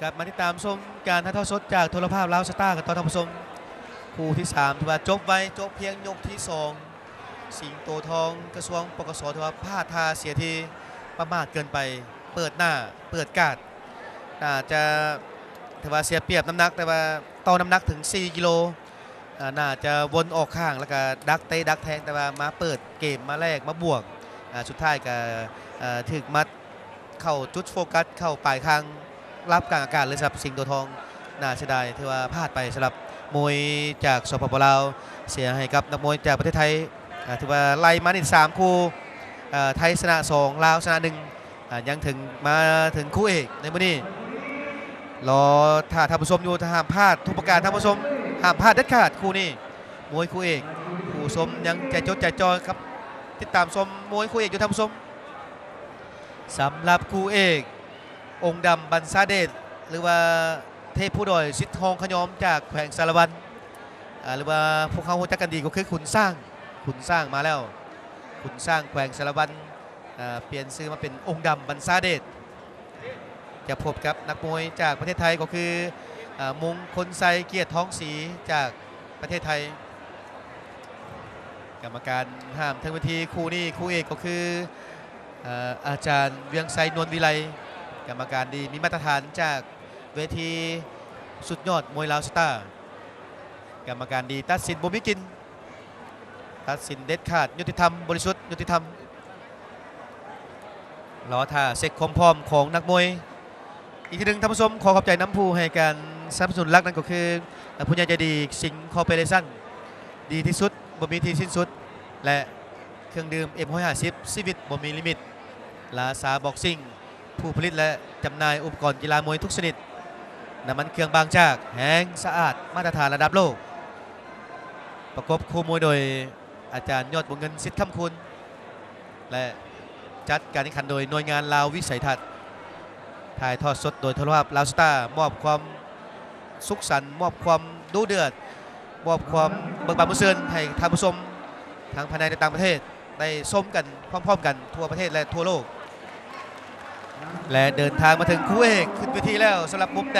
กลับมาติดตามชมการถ่ายทอดสดจากโทรภาพลาวสตาร์กับตอนท่านผู้ชมคู่ที่3ถือว่าจบไว้จบเพียงยกที่2สิงโตทองกระทรวงปกสถือว่าพลาดท่าเสียทีประมาทเกินไปเปิดหน้าเปิดกาดน่าจะถือว่าเสียเปรียบน้ำหนักแต่ว่าต่อน้ำหนักถึง4 กิโลน่าจะวนออกข้างแล้วก็ดักเตะดักแทงแต่ว่ามาเปิดเกมมาแรกมาบวกสุดท้ายก็ถึกมัดเข้าจุดโฟกัสเข้าปลายคางรับกลางอากาศเลยสำหรับสิงโตทองน่าเสียดายที่ว่าพลาดไปสำหรับมวยจากสปปลาวเสียให้กับนักมวยจากประเทศไทยถือว่าไล่มาใน3 คู่ไทยชนะ2ลาวชนะ1ยังถึงมาถึงคู่เอกในมื้อนี้รอถ้าท่านผู้ชมอยู่ห้ามพลาดทุกประการท่านผู้ชมห้ามพลาดเด็ดขาดคู่นี้มวยคู่เอกผู้ชมยังใจจดใจจ่อครับติดตามชมมวยคู่เอกอยู่ท่านผู้ชมสำหรับคู่เอกองค์ดำบรรซาเดชหรือว่าเทพผู้ดอยสิทธิ์ทองขยอมจากแขวงสารวันหรือว่าพวกเขารู้จักกันดีก็คือขุนสร้างมาแล้วขุนสร้างแขวงสารวันเปลี่ยนชื่อมาเป็นองค์ดำบรรซาเดชจะพบกับนักมวยจากประเทศไทยก็คือมงคลไซเกียรติท้องศรีจากประเทศไทยกรรมการห้ามทั้งเวทีคู่นี้คู่เอกก็คืออาจารย์เวียงไซนวลวิไลกรรมการดีมีมาตรฐานจากเวทีสุดยอดมวยลาวสตาร์กรรมการดีตัดสินบ่มีกินตัดสินเด็ดขาดยุติธรรมบริสุทธิ์ยุติธรรมรอท่าเซ็กความพร้อมของนักมวยอีกทีหนึ่งท่านผู้ชมขอขอบใจน้ำผู้ให้การสนับสนุนรักนั่นก็คือผู้ใหญ่ใจดีสิงห์คอร์ปอเรชั่นดีที่สุดบ่มีที่สิ้นสุดและเครื่องดื่มM150ชีวิตบ่มีลิมิตลาซาบ็อกซิ่งผู้ผลิตและจำหน่ายอุปกรณ์กีฬามวยทุกชนิดน้ำมันเครื่องบางจากแห้งสะอาดมาตรฐานระดับโลกประกบคู่มวยโดยอาจารย์ยอดวงเงินสิทธิ์คำคุณและจัดการแข่งขันโดยหน่วยงานลาววิสัยทัศน์ถ่ายทอดสดโดยโทรภาพลาวสตาร์มอบความสุขสันต์มอบความดุเดือดมอบความเบิกบานมุสลิมให้ท่านผู้ชมทั้งภายในและต่างประเทศได้ชมกันพร้อมๆกันทั่วประเทศและทั่วโลกและเดินทางมาถึงคู่เอกขึ้นเวทีแล้วสำหรับมุมแด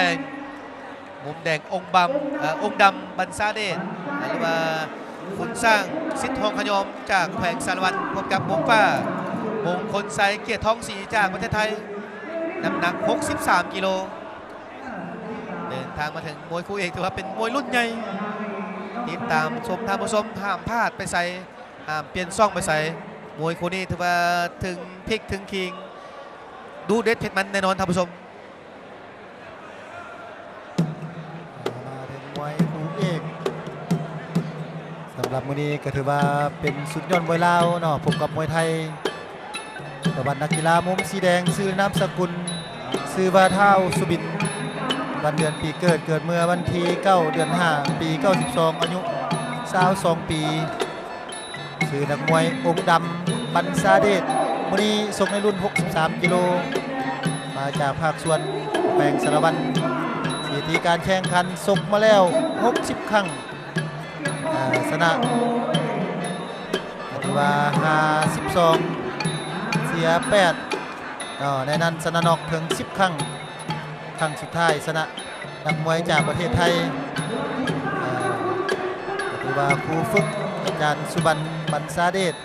งองค์ดำบรรซาเดชหรือว่าขุนสร้างสิทธิ์ทองขยอมจากแขวงสารวันพบกับมุมฟ้ามงคลไซเกียรติท้องศรีจากประเทศไทยน้ำหนัก63 กิโลเดินทางมาถึงมวยคู่เอกถือว่าเป็นมวยรุ่นใหญ่ติดตามชมท่านผู้ชมห้ามพลาดไปใส่ห้ามเปลี่ยนซ่องไปใส่มวยคู่นี้ถือว่าถึงพลิกถึงคิงดูเด็ดเผ็ดมันแน่นอนท่านผู้ชมมาถึงมวยคู่เอกสำหรับมื้อนี้ก็ถือว่าเป็นสุดยอดมวยลาวเนาะพบกับมวยไทยประวัตินักกีฬามุมสีแดงชื่อนามสกุลชื่อว่าเท้าสุบินวันเดือนปีเกิดเมื่อวันที่9 เดือน 5 ปี92อายุ22 ปีชื่อนักมวยองค์ดำบรรซาเดชมื้อนี้ชกในรุ่น63 กิโลมาจากภาคส่วนแขวงสารวันสถิติการแข่งขันชกมาแล้ว60 ครั้งชนะถือว่า52เสีย8ในนั้นชนะนอกถึง10 ครั้งสุดท้ายชนะนักมวยจากประเทศไทยถือว่าครูฝึกอาจารย์สุบรรณบรรซาเดช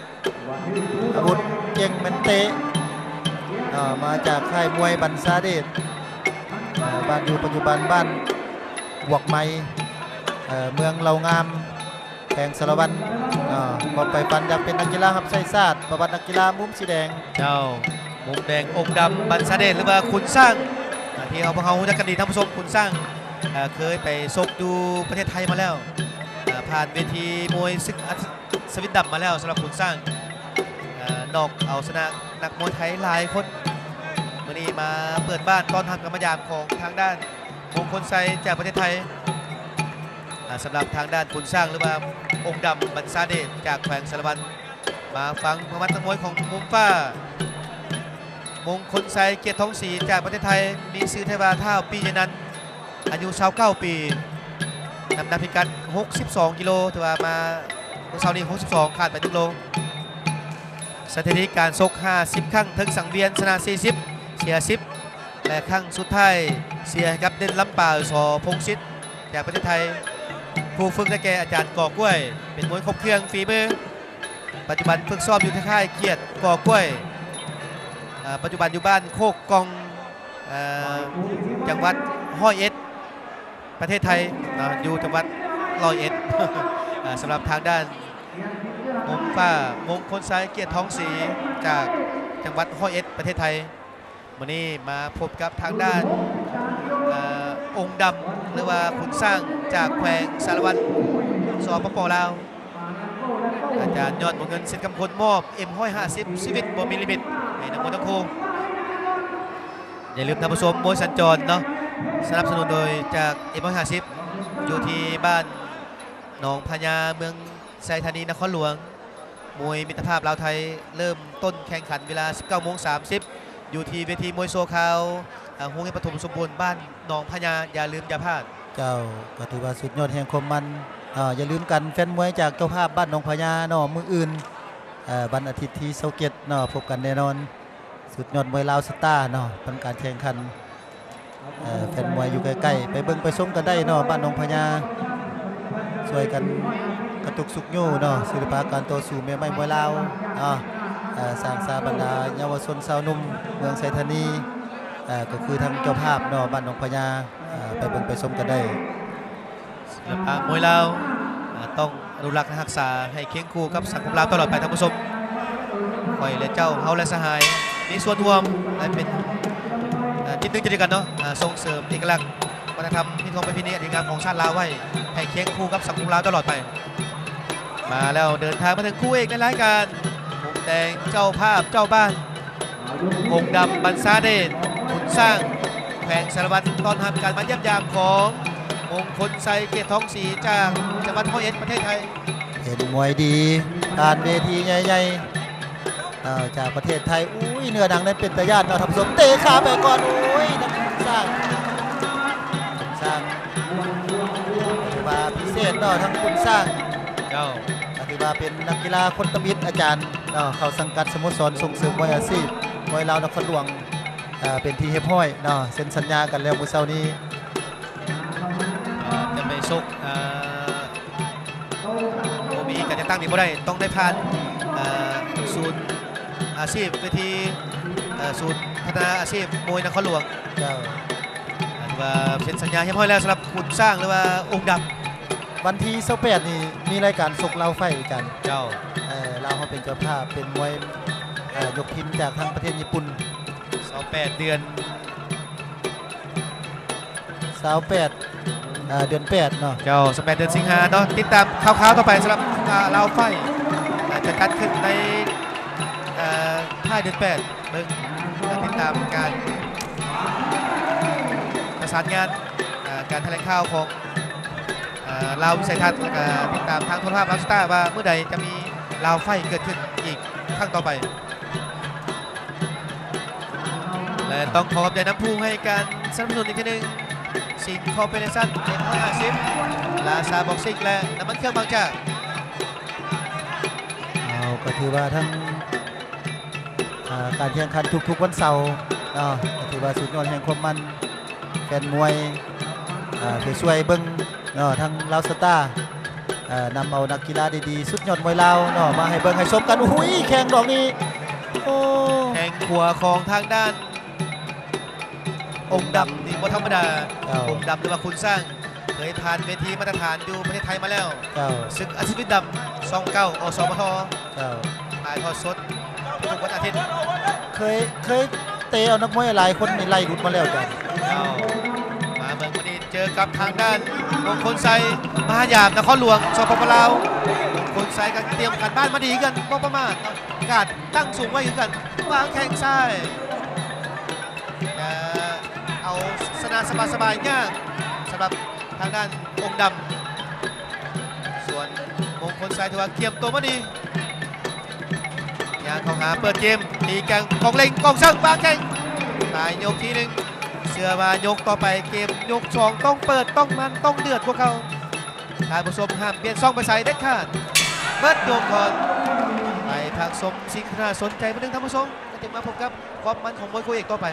อาวุธเก่งเหมือนเตะมาจากค่ายมวยบรรซาเดชบ้านอยู่ปัจจุบันบ้านบวกไม้เมืองเหล่างามแข่งสารวันก็ไปปันอยากเป็นนักกีฬาครับไซซาดประวัตินักกีฬามุมสีแดงเจ้ามุมแดงองค์ดำบรรซาเดชหรือว่าขุนสร้างที่พวกเขาจะกันดีท่านผู้ชมขุนสร้างเคยไปซกดูประเทศไทยมาแล้วผ่านเวทีมวยศึกสวิตดับมาแล้วสำหรับขุนสร้างนอกเอาชนะนักมวยไทยหลายคนวันนี้มาเปิดบ้านต้อนรับกรรมยามของทางด้านมงคลไซจากประเทศไทยสำหรับทางด้านขุนสร้างหรือว่าองค์ดำบรรซาเดชจากแขวงสารวันมาฟังพมัดมวยของมุมฟ้ามงคลไซเกียรติท้องศรีจากประเทศไทยมีชื่อเทวาท่าปีนันอายุ29 ปีน้ำหนักพิกัด62 กิโลถือว่ามาเมื่อเช้านี้62ขาดไป1 โลสถิติการชก50 ครั้งถึงสังเวียนชนะ40เสีย10 และครั้งสุดท้ายเสียให้กับเด่นลำป่าสอพงศิษฐ์จากประเทศไทยผู้ฝึกได้แก่อาจารย์ก่อกล้วยเป็นมวยครบเครื่องฝีมือปัจจุบันฝึกซ้อมอยู่ที่ค่ายเกียรติก่อกล้วยปัจจุบันอยู่บ้านโคกกองจังหวัดร้อยเอ็ดประเทศไทยอยู่จังหวัดร้อยเอ็ด สำหรับทางด้านมงฟ้ามงคลไซเกียรติท้องศรีจากจังหวัดร้อยเอ็ดประเทศไทยวันนี้มาพบกับทางด้านองค์ดำหรือว่าขุนสร้างจากแขวงสารวัตรสปปลาวอาจารย์ยอดวงเงินสิทธิ์กำพลมอบ M150 ชีวิตบ่มีลิมิตให้นักมวยทั้งคู่อย่าลืมท่านผู้ชมมวยสัญจรเนาะสนับสนุนโดยจาก M150 อยู่ที่บ้านหนองพญาเมืองไซธานีนครหลวงมวยมิตรภาพลาวไทยเริ่มต้นแข่งขันเวลา 19:30 อยู่ที่เวทีมวยโซคาวห้องเฮ็ดปฐมสมบูรณ์บ้านหนองพญาอย่าลืมอย่าพลาดเจ้าก็ถือว่าสุดยอดแห่งความมันอย่าลืมกันแฟนมวยจากเจ้าภาพบ้านหนองพญาเนาะมื้ออื่นวันอาทิตย์ที่27เนาะพบกันแน่นอนสุดยอดมวยลาวสตาร์เนาะเป็นการแข่งขันแฟนมวยอยู่ใกล้ๆไปเบิ่งไปชมกันได้เนาะบ้านหนองพญาช่วยกันกระตุกสุกยู่เนาะศิลปะการต่อสู้แม่ไม้มวยลาวสร้างสาบรรดาเยาวชนสาวหนุ่มเมืองไซธานีก็คือทางเจ้าภาพเนาะบ้านหนองพญาไปเบิ่งไปชมกันได้ศิลปะมวยลาวต้องอนุรักษ์รักษาให้เคียงคู่กับสังคมลาวตลอดไปท่านผู้ชมคอยและเจ้าเฮาและสหายมีส่วนร่วมและเป็นจิตนึงใจเดียวกันเนาะส่งเสริมเอกลักษณ์วัฒนธรรมที่ทองประเพณีอันดีงามของชาติลาวไว้ให้เคียงคู่กับสังคมลาวตลอดไปมาแล้วเดินทางมาถึงคู่เอกในรายการมุมแดงเจ้าภาพเจ้าบ้านองค์ดำบรรษาเดชขุนสร้างแขวงสารวัตรตอนทำการมาเยี่ยมยามของมงคลไซเกียรติท้องศรีจากจังหวัดร้อยเอ็ดประเทศไทยเห็นมวยดีการเวทีใหญ่ๆจากประเทศไทยอุ้ยเนื้อหนังนั้นเป็นตะย่านเราทำสมเตะขาไปก่อนอุ้ยทั้งสร้างถือว่าพิเศษเนาะทั้งคุณสร้างเจ้าถือว่าเป็นนักกีฬาคนตมิตรอาจารย์เข้าสังกัดสโมสรส่งเสริมมวยอาชีพมวยลาวนครหลวงเป็นที่เฮ็บห้อยเนาะเซ็นสัญญากันแล้วมื้อเช้านี้จะไปชกโอมีการจะตั้งนี่บ่ได้ต้องได้ผ่านศูนย์อาชีพเวทีศูนย์พัฒนาอาชีพมวยนครหลวงเจ้าว่าเซ็นสัญญาเรียบร้อยแล้วสำหรับขุนสร้างหรือว่าองค์ดำวันที่28นี่มีรายการชกเหล้าไฟกันเจ้าเราเขาเป็นเจ้าภาพเป็นมวยยกทีมจากทางประเทศญี่ปุ่น28เดือนเดือน8เนาะเจ้า28เดือนสิงหาเนาะติดตามข่าวๆต่อไปสำหรับเหล้าไฟจะกัดขึ้นในท้ายเดือน8เบิ่งติดตามการประสานงานการแถลงข่าวของลาววิสัยทัศน์และติดตามทางโทรภาพลาวสตาร์ว่าเมื่อใดจะมีลาวไฟเกิดขึ้นอีกครั้งต่อไปและต้องขอขอบใจน้ำพุให้การสนับสนุนอีกทีหนึ่งสิงคอร์ปอเรชั่นM150ลาซาบ็อกซิ่งและน้ำมันเครื่องบางจากก็ถือว่าทั้งการแข่งขันทุกๆวันเสาร์ก็ถือว่าสุดยอดแห่งความมันแฟนมวยช่วยเบิ้งทั้งลาวสตาร์นำเอานักกีฬาดีๆสุดยอดมวยลาวมาให้เบิ้งให้ชมกันอุ้ยแข่งดอกนี้แข่งขัวของทางด้านองค์ดำที่บ่ธรรมดาองค์ดำหรือว่าคุณสร้างเคยผ่านเวทีมาตรฐานอยู่ประเทศไทยมาแล้วศึกอาชีพดำ29อสมทถ่ายทอดสดทุกวันอาทิตย์เคยเตะเอานักมวยหลายคนในไล่หลุดมาแล้วจ้ะมาเมืองวันนี้เจอกับทางด้านมงคลไซมหายามนครหลวงสปปลาวมงคลไซกันเตรียมการบ้านมาดีกันบ่ประมาทการตั้งสูงไว้กันวางแข้งซ้ายเอาสนามสบายๆง่ายสำหรับทางด้านองค์ดำส่วนมงคลไซถือว่าเกียมตัวมาดียางของหาเปิดเกมตีแกงกองเล็งกองช่างบางแกงตายยกทีหนึ่งเสือมายกต่อไปเกมยก2ต้องเปิดต้องมันต้องเดือดพวกเขาทายผสมห้ามเปลี่ยนซ่องไปใส่เด็ดขาดเบิดโยกก่อนไปผักสมสิ่งที่น่าสนใจมาดึงท่านผู้ชมจะมาพบกับความมันของมวยคู่เอกต่อไป